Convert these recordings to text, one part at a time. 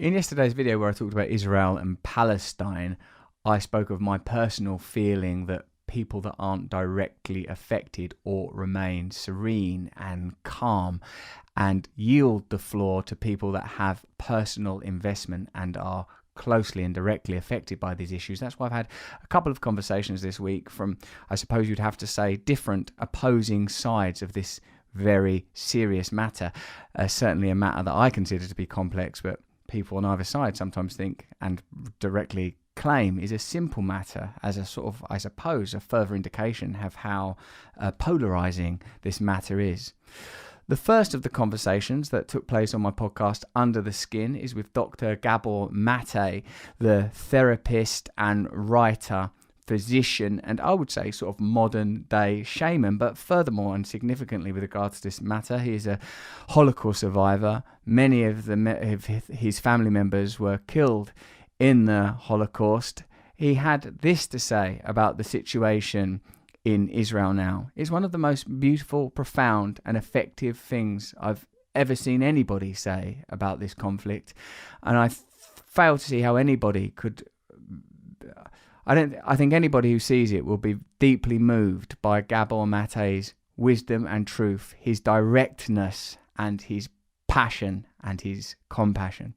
In yesterday's video where I talked about Israel and Palestine, I spoke of my personal feeling that people that aren't directly affected ought remain serene and calm and yield the floor to people that have personal investment and are closely and directly affected by these issues. That's why I've had a couple of conversations this week from, I suppose you'd have to say, different opposing sides of this very serious matter. Certainly a matter that I consider to be complex, but people on either side sometimes think and directly claim is a simple matter, as a sort of, I suppose, a further indication of how polarizing this matter is. The first of the conversations that took place on my podcast, Under the Skin, is with Dr. Gabor Mate, the therapist and writer, physician, and I would say sort of modern day shaman. But furthermore, and significantly with regards to this matter, he is a Holocaust survivor. Many of his family members were killed in the Holocaust. He had this to say about the situation in Israel now. It's one of the most beautiful, profound, and effective things I've ever seen anybody say about this conflict, and I fail to see how anybody could. I think anybody who sees it will be deeply moved by Gabor Mate's wisdom and truth, his directness and his passion and his compassion.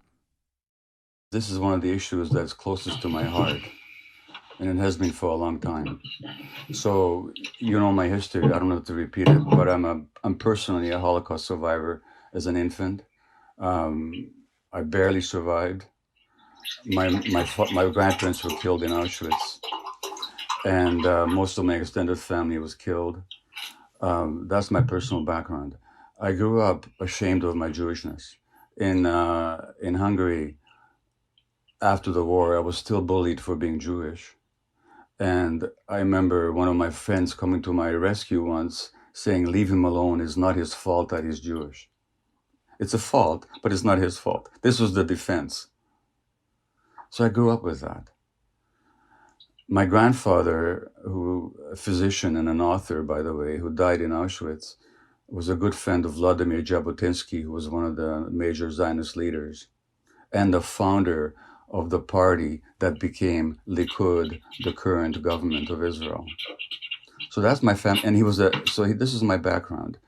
This is one of the issues that's closest to my heart, and it has been for a long time. So, you know my history, I don't have to repeat it, but I'm personally a Holocaust survivor as an infant. I barely survived. My grandparents were killed in Auschwitz, and most of my extended family was killed. That's my personal background. I grew up ashamed of my Jewishness. In Hungary, after the war, I was still bullied for being Jewish. And I remember one of my friends coming to my rescue once saying, "Leave him alone, it's not his fault that he's Jewish." It's a fault, but it's not his fault. This was the defense. So I grew up with that. My grandfather, a physician and an author, by the way, who died in Auschwitz, was a good friend of Vladimir Jabotinsky, who was one of the major Zionist leaders and the founder of the party that became Likud, the current government of Israel. So that's my family, and this is my background.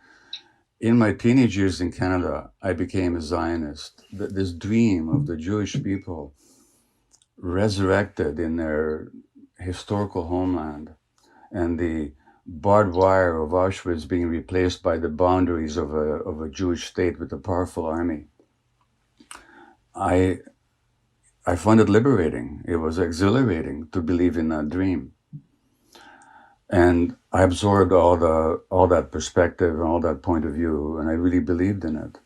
In my teenage years in Canada, I became a Zionist. This dream of the Jewish people resurrected in their historical homeland, and the barbed wire of Auschwitz being replaced by the boundaries of a Jewish state with a powerful army. I found it liberating. It was exhilarating to believe in that dream. And I absorbed all that perspective and all that point of view, and I really believed in it.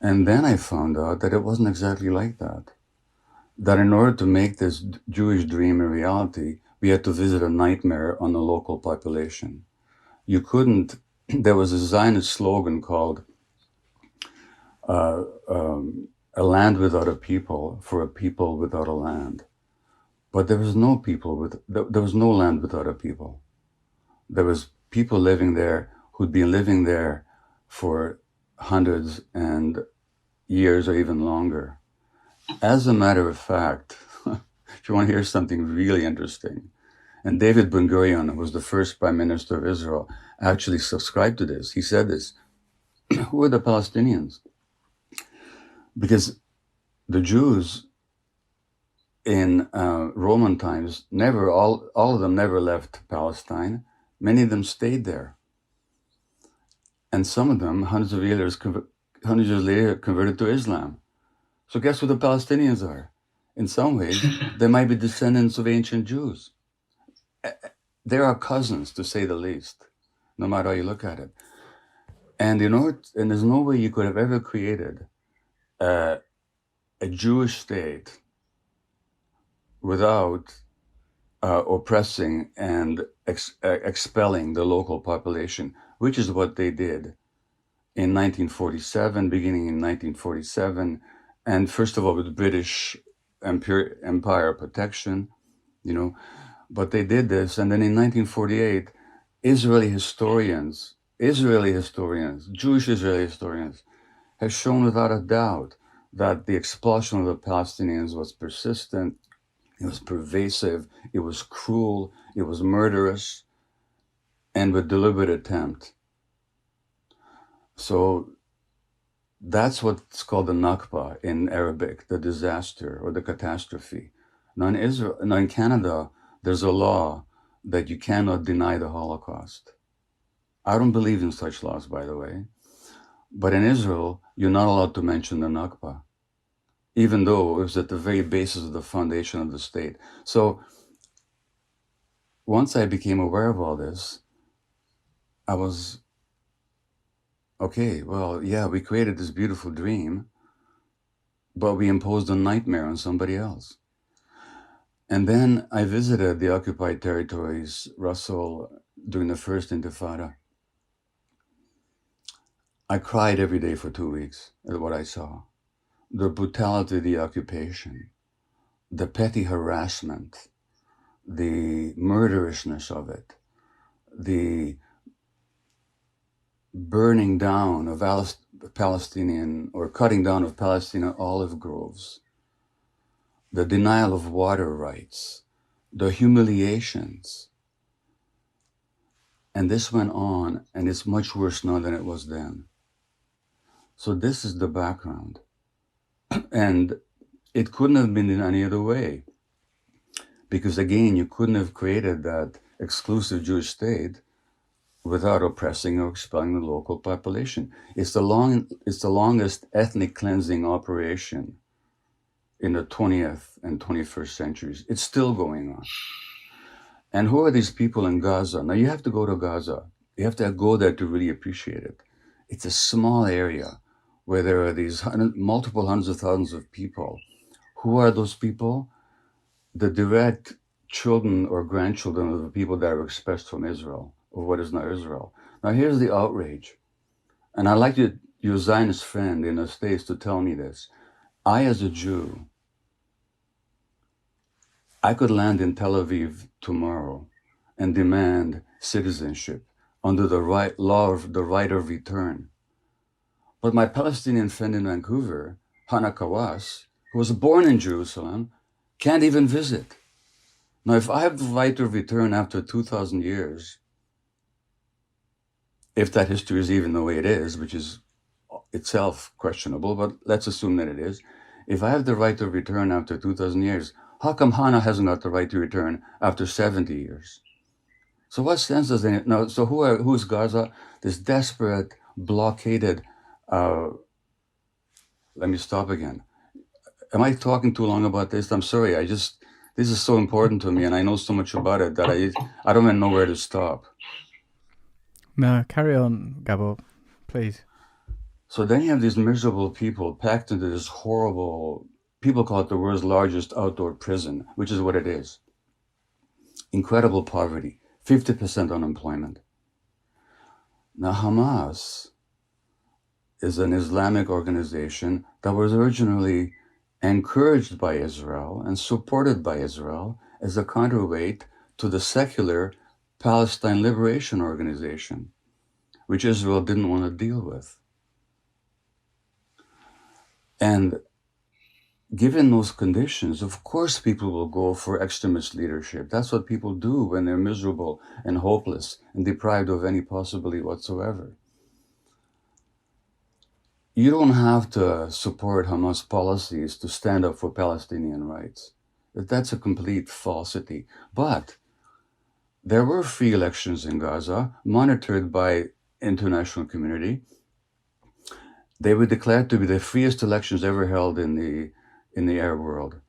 And then I found out that it wasn't exactly like that. That in order to make this Jewish dream a reality, we had to visit a nightmare on the local population. You couldn't, there was a Zionist slogan called a land without a people for a people without a land. But there was no land without a people. There was people living there who'd been living there for hundreds and years or even longer. As a matter of fact, if you want to hear something really interesting, and David Ben-Gurion, who was the first prime minister of Israel, actually subscribed to this. He said this, who are the Palestinians? Because the Jews in Roman times all of them never left Palestine. Many of them stayed there. And some of them, hundreds of years later, converted to Islam. So guess who the Palestinians are? In some ways, they might be descendants of ancient Jews. They are cousins, to say the least, no matter how you look at it. And and there's no way you could have ever created a Jewish state without oppressing and expelling the local population, which is what they did in 1947, beginning in 1947, and first of all with British Empire protection, but they did this. And then in 1948, Jewish Israeli historians, have shown without a doubt that the expulsion of the Palestinians was persistent, it was pervasive, it was cruel, it was murderous, and with deliberate attempt. So that's what's called the Nakba in Arabic, the disaster or the catastrophe. Now in Canada, there's a law that you cannot deny the Holocaust. I don't believe in such laws, by the way. But in Israel, you're not allowed to mention the Nakba, even though it was at the very basis of the foundation of the state. So once I became aware of all this, I was, okay, well, yeah, we created this beautiful dream, but we imposed a nightmare on somebody else. And then I visited the occupied territories, Russell, during the first Intifada. I cried every day for 2 weeks at what I saw. The brutality of the occupation, the petty harassment, the murderousness of it, the burning down of Palestinian or cutting down of Palestinian olive groves, the denial of water rights, the humiliations. And this went on, and it's much worse now than it was then. So this is the background. And it couldn't have been in any other way. Because again, you couldn't have created that exclusive Jewish state without oppressing or expelling the local population. It's the longest ethnic cleansing operation in the 20th and 21st centuries. It's still going on. And who are these people in Gaza? Now you have to go to Gaza. You have to go there to really appreciate it. It's a small area where there are these multiple hundreds of thousands of people. Who are those people? The direct children or grandchildren of the people that are expressed from Israel, or what is now Israel. Now here's the outrage. And I'd like your Zionist friend in the States to tell me this. I, as a Jew, I could land in Tel Aviv tomorrow and demand citizenship under the law of the right of return. But my Palestinian friend in Vancouver, Hana Kawas, who was born in Jerusalem, can't even visit. Now, if I have the right of return after 2,000 years, if that history is even the way it is, which is itself questionable, but let's assume that it is. If I have the right of return after 2,000 years, how come Hana hasn't got the right to return after 70 years? So what sense does it? No. So who is Gaza? This desperate, blockaded. Let me stop again. Am I talking too long about this? I'm sorry. This is so important to me, and I know so much about it that I don't even know where to stop. No, carry on, Gabor, please. So then you have these miserable people packed into this horrible, people call it the world's largest outdoor prison, which is what it is. Incredible poverty, 50% unemployment. Now Hamas is an Islamic organization that was originally encouraged by Israel and supported by Israel as a counterweight to the secular Palestine Liberation Organization, which Israel didn't want to deal with. And given those conditions, of course people will go for extremist leadership. That's what people do when they're miserable and hopeless and deprived of any possibility whatsoever. You don't have to support Hamas policies to stand up for Palestinian rights. That's a complete falsity. But there were free elections in Gaza, monitored by international community. They were declared to be the freest elections ever held in the Arab world.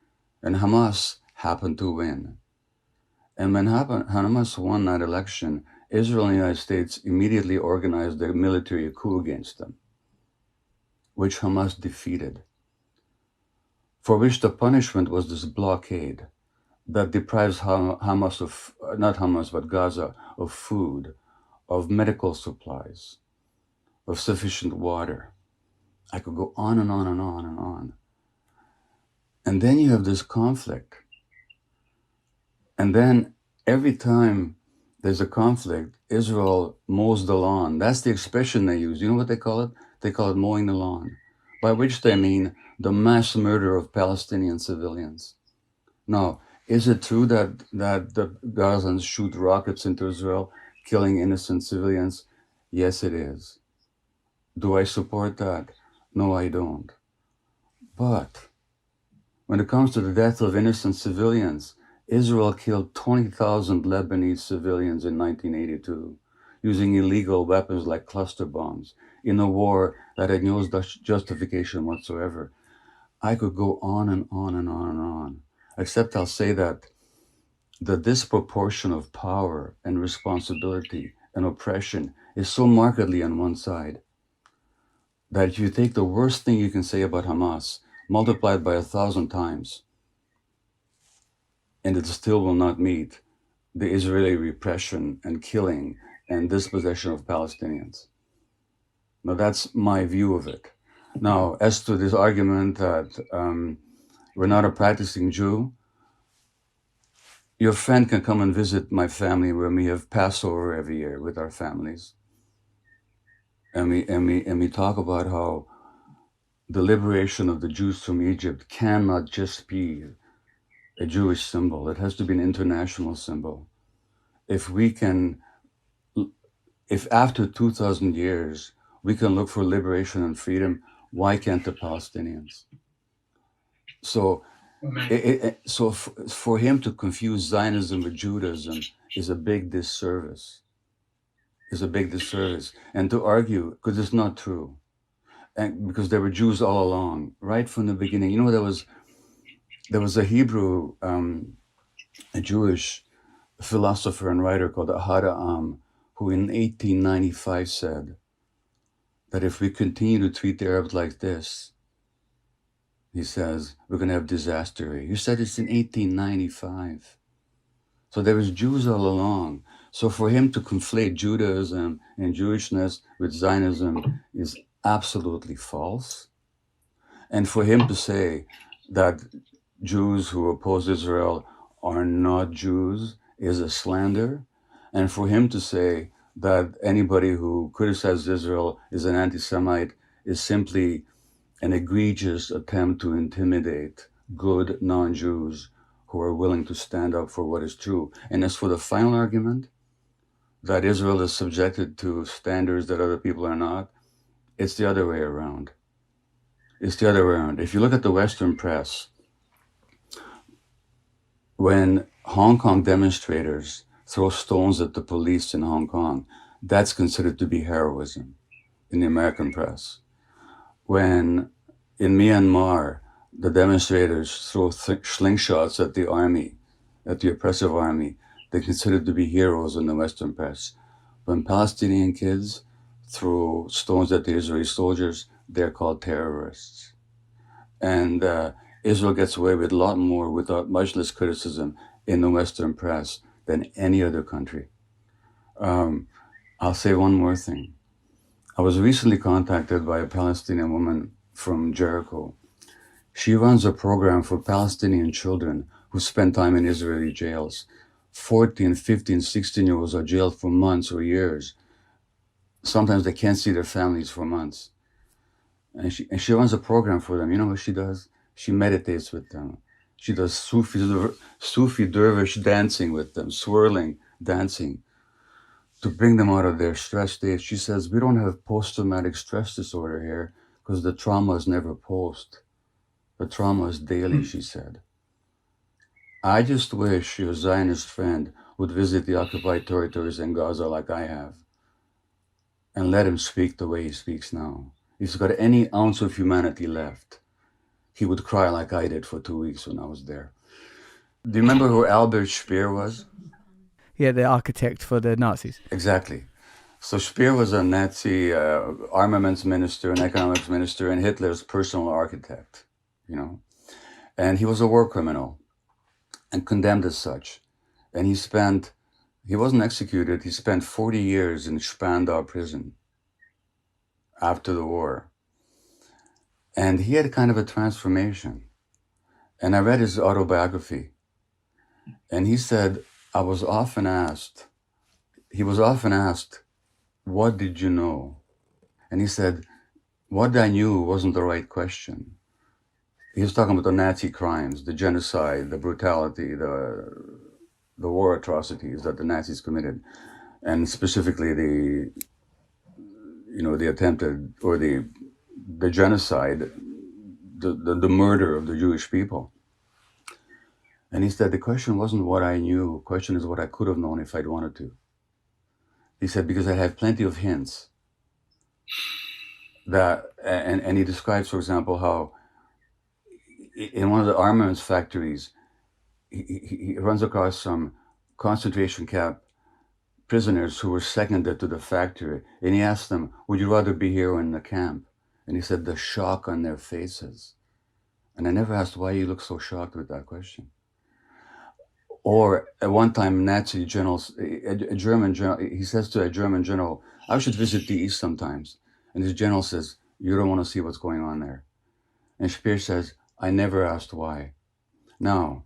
And Hamas happened to win. And when Hamas won that election, Israel and the United States immediately organized a military coup against them, which Hamas defeated, for which the punishment was this blockade that deprives Hamas of, not Hamas, but Gaza, of food, of medical supplies, of sufficient water. I could go on and on and on and on. And then you have this conflict. And then every time there's a conflict, Israel mows the lawn. That's the expression they use. You know what they call it? They call it mowing the lawn. by which they mean the mass murder of Palestinian civilians. Now, is it true that the Gazans shoot rockets into Israel, killing innocent civilians? Yes, it is. Do I support that? No, I don't. But when it comes to the death of innocent civilians, Israel killed 20,000 Lebanese civilians in 1982 using illegal weapons like cluster bombs in a war that had no justification whatsoever. I could go on and on and on and on, except I'll say that the disproportion of power and responsibility and oppression is so markedly on one side that if you take the worst thing you can say about Hamas, multiplied by 1,000 times, and it still will not meet the Israeli repression and killing and dispossession of Palestinians. Now, that's my view of it. Now, as to this argument that we're not a practicing Jew, your friend can come and visit my family where we have Passover every year with our families. And we talk about how the liberation of the Jews from Egypt cannot just be a Jewish symbol. It has to be an international symbol. If after 2,000 years, we can look for liberation and freedom, why can't the Palestinians? So, for him to confuse Zionism with Judaism is a big disservice. And to argue, because it's not true, and because there were Jews all along, right from the beginning. You know, there was a Hebrew, a Jewish philosopher and writer called Ahad Ha'am, who in 1895 said that if we continue to treat the Arabs like this, he says, we're going to have disaster. He said it's in 1895. So there was Jews all along. So for him to conflate Judaism and Jewishness with Zionism is absolutely false. And for him to say that Jews who oppose Israel are not Jews is a slander. And for him to say that anybody who criticizes Israel is an anti-Semite is simply an egregious attempt to intimidate good non-Jews who are willing to stand up for what is true. And as for the final argument, that Israel is subjected to standards that other people are not, it's the other way around. It's the other way around. If you look at the Western press, when Hong Kong demonstrators throw stones at the police in Hong Kong, that's considered to be heroism in the American press. When in Myanmar, the demonstrators throw slingshots at the army, at the oppressive army, they're considered to be heroes in the Western press. When Palestinian kids throw stones at the Israeli soldiers, they're called terrorists. And Israel gets away with a lot more without much less criticism in the Western press than any other country. I'll say one more thing. I was recently contacted by a Palestinian woman from Jericho. She runs a program for Palestinian children who spend time in Israeli jails. 14, 15, 16-year-olds are jailed for months or years. Sometimes they can't see their families for months. And she runs a program for them. You know what she does? She meditates with them. She does Sufi dervish dancing with them, swirling dancing, to bring them out of their stress state. She says, we don't have post-traumatic stress disorder here because the trauma is never post. The trauma is daily, she said. I just wish your Zionist friend would visit the occupied territories in Gaza like I have and let him speak the way he speaks now. If he's got any ounce of humanity left, he would cry like I did for 2 weeks when I was there. Do you remember who Albert Speer was? Yeah, the architect for the Nazis. Exactly. So Speer was a Nazi armaments minister, an economics minister, and Hitler's personal architect, you know. And he was a war criminal and condemned as such. And he wasn't executed, he spent 40 years in Spandau prison after the war. And he had kind of a transformation. And I read his autobiography. And he said, he was often asked, what did you know? And he said, what I knew wasn't the right question. He was talking about the Nazi crimes, the genocide, the brutality, the war atrocities that the Nazis committed, and specifically the attempted, or the genocide, the murder of the Jewish people. And he said the question wasn't what I knew. The question is what I could have known if I'd wanted to. He said, because I had plenty of hints that, and he describes, for example, how in one of the armaments factories, he runs across some concentration camp prisoners who were seconded to the factory, and he asked them, would you rather be here or in the camp? And he said, the shock on their faces. And I never asked why he looked so shocked with that question. Or at one time, Nazi generals, a German general, he says to a German general, I should visit the East sometimes. And his general says, you don't want to see what's going on there. And Speer says, I never asked why. Now,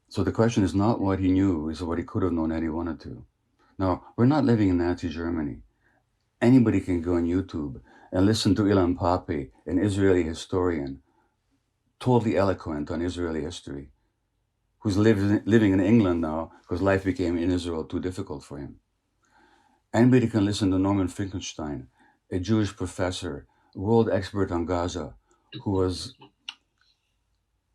so the question is not what he knew, it's what he could have known had he wanted to. Now, we're not living in Nazi Germany. Anybody can go on YouTube and listen to Ilan Pappé, an Israeli historian, totally eloquent on Israeli history, who's living in England now because life became in Israel too difficult for him. Anybody can listen to Norman Finkelstein, a Jewish professor, world expert on Gaza, who was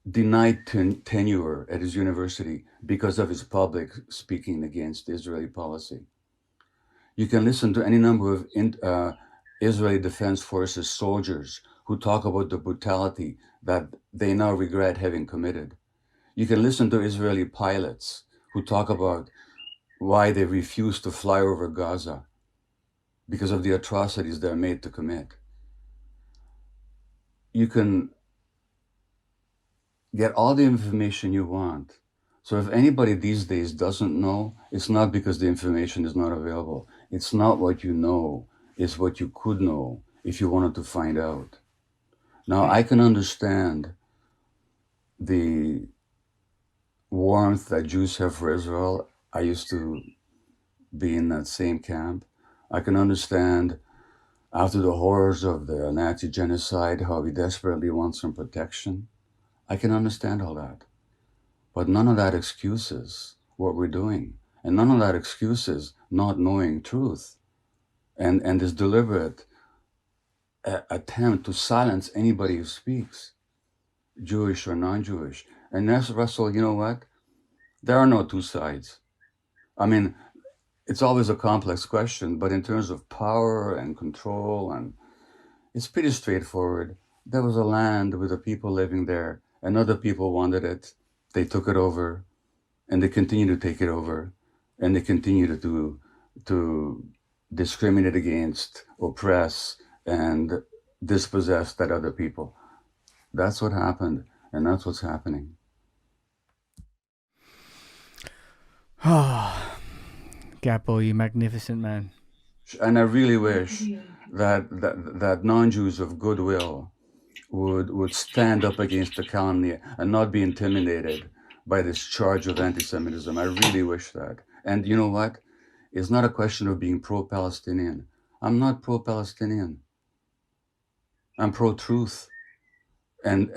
denied tenure at his university because of his public speaking against Israeli policy. You can listen to any number of Israeli Defense Forces soldiers who talk about the brutality that they now regret having committed. You can listen to Israeli pilots who talk about why they refuse to fly over Gaza because of the atrocities they're made to commit. You can get all the information you want. So if anybody these days doesn't know, it's not because the information is not available. It's not what you know, it's what you could know if you wanted to find out. Now, I can understand the warmth that Jews have for Israel. I used to be in that same camp. I can understand, after the horrors of the Nazi genocide, how we desperately want some protection. I can understand all that. But none of that excuses what we're doing. And none of that excuses not knowing truth and this deliberate attempt to silence anybody who speaks, Jewish or non-Jewish. And that's, Russell, you know what? There are no two sides. I mean, it's always a complex question, but in terms of power and control, and it's pretty straightforward. There was a land with the people living there, and other people wanted it. They took it over, and they continue to take it over, and they continue to discriminate against, oppress, and dispossess that other people. That's what happened, and that's what's happening. Gabor, you magnificent man. And I really wish that non-Jews of goodwill would stand up against the calumny and not be intimidated by this charge of anti-Semitism. I really wish that. And you know what? It's not a question of being pro-Palestinian. I'm not pro-Palestinian. I'm pro-truth. And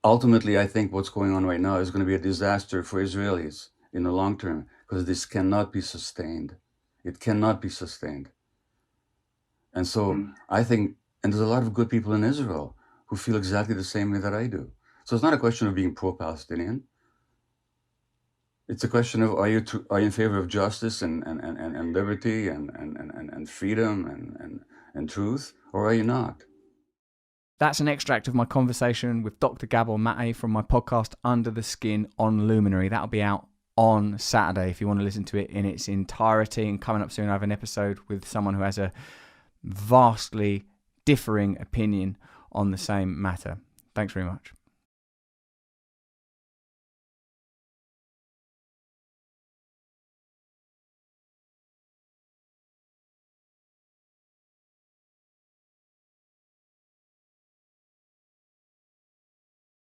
ultimately, I think what's going on right now is going to be a disaster for Israelis in the long term, because this cannot be sustained. It cannot be sustained. And so I think, and there's a lot of good people in Israel who feel exactly the same way that I do. So it's not a question of being pro-Palestinian. It's a question of, are you in favor of justice and liberty and freedom and truth, or are you not? That's an extract of my conversation with Dr. Gabor Mate from my podcast Under the Skin on Luminary. That'll be out on Saturday if you want to listen to it in its entirety. And coming up soon, I have an episode with someone who has a vastly differing opinion on the same matter. Thanks very much.